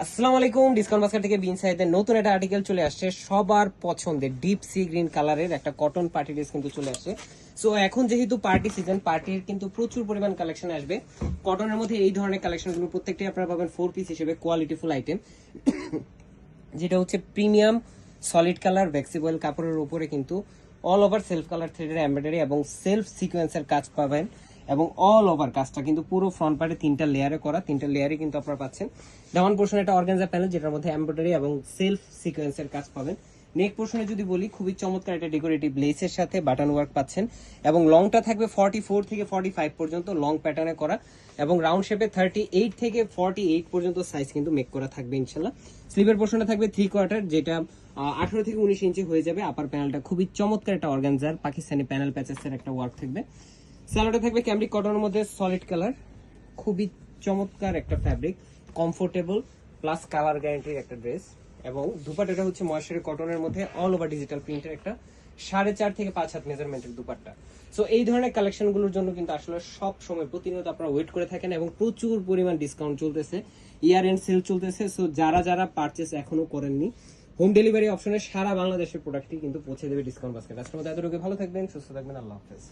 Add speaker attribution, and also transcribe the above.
Speaker 1: আসসালামু আলাইকুম। Discount basket থেকে বিন সাইদের নতুন একটা আর্টিকেল চলে আসছে, সবার পছন্দের ডিপ সি গ্রিন কালারের একটা কটন পার্টি ড্রেস কিন্তু চলে আসছে। সো এখন যেহেতু পার্টি সিজন, পার্টির কিন্তু প্রচুর পরিমাণ কালেকশন আসবে কটনের মধ্যে। এই ধরনের কালেকশনগুলো প্রত্যেকটাই আপনারা পাবেন 4 পিস হিসেবে, কোয়ালিটিফুল আইটেম, যেটা হচ্ছে প্রিমিয়াম সলিড কালার ভ্যাক্সিবল কাপড়ের উপরে কিন্তু অল ওভার সেলফ কালার থ্রেডের এমব্রয়ডারি এবং সেলফ সিকোয়েন্সের কাজ পাবেন। এবং অল ওভার কাজটা কিন্তু পুরো ফ্রন্ট পার্টে 3টা লেয়ারে করা, 3টা লেয়ারে কিন্তু আপনারা পাচ্ছেন। ডাউন পোর্শনে একটা অর্গানজা প্যানেল, যেটার মধ্যে এমব্রয়ডারি এবং সেলফ সিকোয়েন্সের কাজ পাবেন। নেক পোর্শনে যদি বলি, খুবই চমৎকার একটা ডেকোরেটিভ লেসের সাথে বাটন ওয়ার্ক পাচ্ছেন। এবং লংটা থাকবে 44 থেকে 45 পর্যন্ত লং প্যাটার্নে করা, এবং রাউন্ড শেপে 38 থেকে 48 পর্যন্ত সাইজ কিন্তু মেক করা থাকবে ইনশাল্লাহ। স্লিভের পোর্শনে থাকবে 3/4, যেটা 18 থেকে 19 ইঞ্চি হয়ে যাবে। আপার প্যানেলটা খুবই চমৎকার একটা অর্গানজার পাকিস্তানি প্যানেল প্যাচেসের একটা ওয়ার্ক থাকবে। স্যালোটা থাকবে ক্যামব্রিক কটনের মধ্যে সলিড কালার, খুবই চমৎকার একটা ফ্যাব্রিক, কমফোর্টেবল প্লাস কালার গ্যারান্টির একটা ড্রেস। এবং দুপাট্টাটা হচ্ছে ময়শ্চারি কটনের মধ্যে অল ওভার ডিজিটাল প্রিন্টের একটা 4.5 থেকে 5 হাত মেজারমেন্টের দুপাট্টা। সো এই ধরনের কালেকশনগুলোর জন্য কিন্তু আসলে সব সময় প্রতিনিয়ত আপনারা ওয়েট করে থাকেন, এবং প্রচুর পরিমাণ ডিসকাউন্ট চলতেছে, ইয়ার এন্ড সেল চলতেছে। সো যারা যারা পারচেস এখনো করেননি, হোম ডেলিভারি অপশনে সারা বাংলাদেশের প্রোডাক্টই কিন্তু পৌঁছে দেবে ডিসকাউন্ট বাস্কেট। আজকের মতো এতটুকু, ভালো থাকবেন, সুস্থ থাকবেন, আল্লাহ হাফেজ।